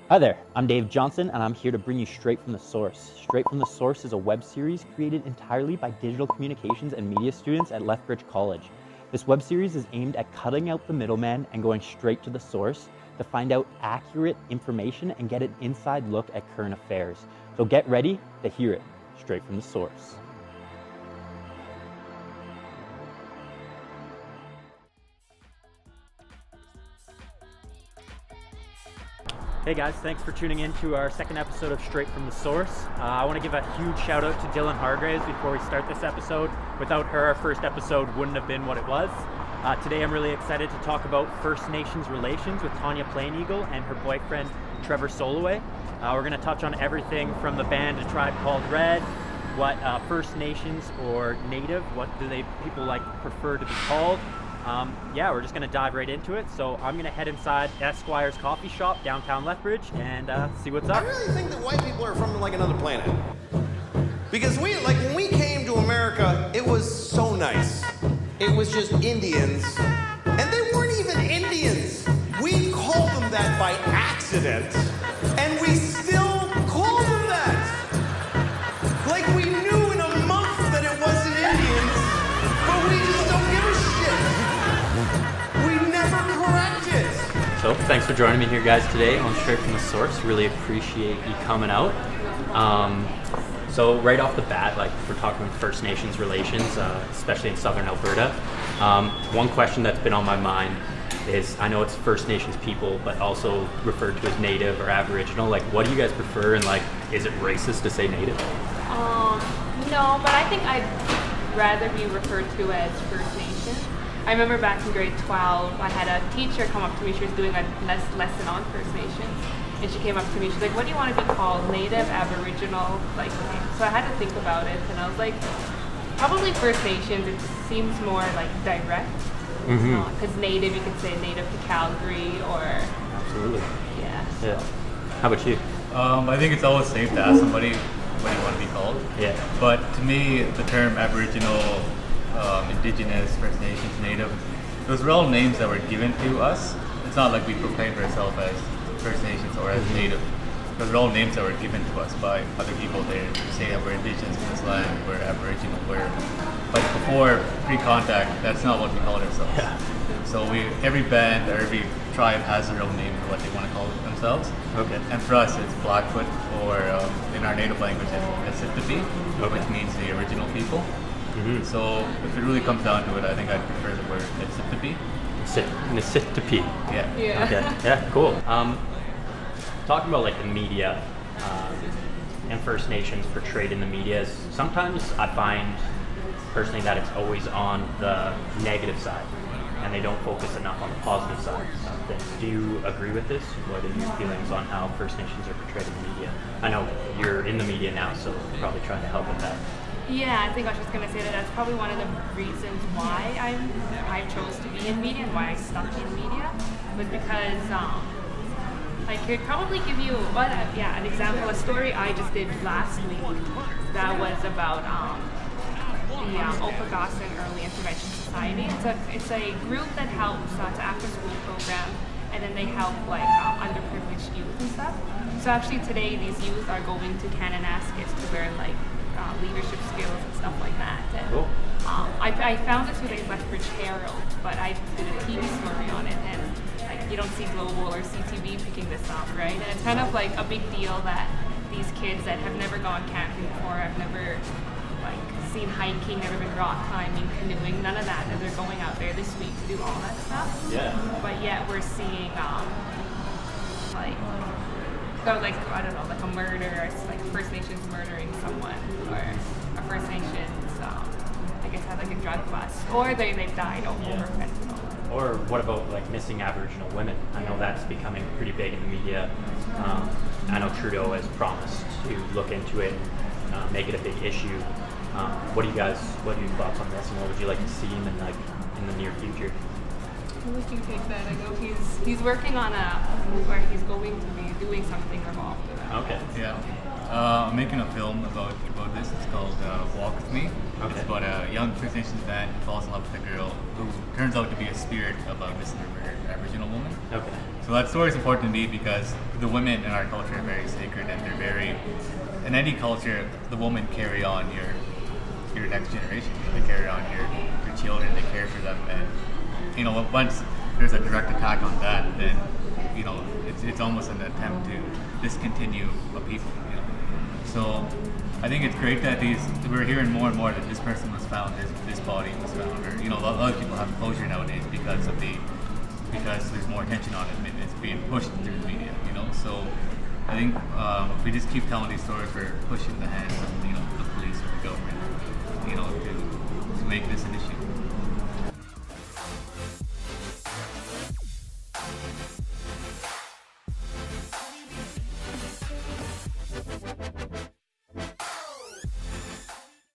Hi there, I'm Dave Johnson, and I'm here to bring you Straight from the Source. Straight from the Source is a web series created entirely by digital communications and media students at Lethbridge College. This web series is aimed at cutting out the middleman and going straight to the source to find out accurate information and get an inside look at current affairs. So get ready to hear it straight from the source. Hey guys, thanks for tuning in to our second episode of Straight from the Source. I want to give a huge shout out to Dylan Hargraves before we start this episode. Without her, our first episode wouldn't have been what it was. Today I'm really excited to talk about First Nations relations with Tanya Plain-Eagle and her boyfriend Trevor Soloway. We're going to touch on everything from the band A Tribe Called Red, what First Nations or Native, what do people prefer to be called. We're just going to dive right into it. So I'm going to head inside Esquire's coffee shop downtown Lethbridge and see what's up. I really think that white people are from another planet. Because when we came to America, it was so nice. It was just Indians. And they weren't even Indians. We called them that by accident. And we still call them that. Like we knew in a month that it wasn't Indians, but we just don't give a shit. We never correct it. So thanks for joining me here guys today on Straight from the Source. Really appreciate you coming out. So right off the bat, if we're talking First Nations relations, especially in southern Alberta, one question that's been on my mind is, I know it's First Nations people, but also referred to as Native or Aboriginal. What do you guys prefer, and is it racist to say Native? No, but I think I'd rather be referred to as First Nation. I remember back in grade 12, I had a teacher come up to me. She was doing a lesson on First Nations, and she came up to me. She's like, "What do you want to be called? Native, Aboriginal?" So I had to think about it, and I was like, probably First Nations. It seems more direct. Because Native, you could say Native to Calgary, or Absolutely. yeah. How about you? I think it's always safe to ask somebody what you want to be called. Yeah. But to me, the term Aboriginal, Indigenous, First Nations, Native, those are all names that were given to us. It's not like we proclaimed ourselves as First Nations or as Native. Those are all names that were given to us by other people. They say that we're Indigenous in this land, we're Aboriginal, but before pre-contact, that's not what we called ourselves. Yeah. So every band or every tribe has their own name for what they want to call themselves. Okay. And for us, it's Blackfoot, or in our native language, it's Nisitapi, which means the original people. Mm-hmm. So if it really comes down to it, I think I'd prefer the word Nisitapi. Nisitapi. Yeah. Yeah. Okay. Yeah. Cool. Talking about the media and First Nations portrayed in the media, is sometimes I find personally that it's always on the negative side, and they don't focus enough on the positive side of things. Do you agree with this? What are your feelings on how First Nations are portrayed in the media? I know you're in the media now, so probably trying to help with that. Yeah, I think I was just going to say that's probably one of the reasons why I chose to be in media and why I stuck in media, was because I could probably give you an example, a story I just did last week that was about the Okanagan Early Intervention Society. It's a group that helps to after-school program, and then they help underprivileged youth and stuff. So actually today these youth are going to Kananaskis to learn leadership skills and stuff like that. And, Cool. I found this today's Lethbridge Herald, but I did a TV story on it, and you don't see Global or CTV picking this up, right? And it's kind of a big deal that these kids that have never gone camping before, have never seen hiking, never been rock climbing, canoeing, none of that, and they're going out there this week to do all that stuff. Yeah. But yet we're seeing I don't know, a murder, First Nations murdering someone, or a First Nations had a drug bust, or they've died over fentanyl. Or what about missing Aboriginal women? I know that's becoming pretty big in the media. I know Trudeau has promised to look into it and make it a big issue. What are your thoughts on this, and what would you like to see him in the near future? I'll let you take that. I know he's working on where he's going to be doing something involved with that. Okay. Yeah. I'm making a film about this. It's called Walk With Me. Okay. It's about a young First Nations man who falls in love with a girl who turns out to be a spirit of a missing Aboriginal woman. Okay. So So that story is important to me because the women in our culture are very sacred, and they're very, in any culture, the women carry on your next generation. They carry on your children, they care for them, and you know, once there's a direct attack on that, then you know, it's almost an attempt to discontinue a people, you know. So I think it's great that we're hearing more and more that this person was found, this body was found, or you know, a lot of people have closure nowadays because there's more attention on it and it's being pushed through the media, you know. So I think if we just keep telling these stories, we're pushing the hands of, you know, the police or the government, you know, to make this an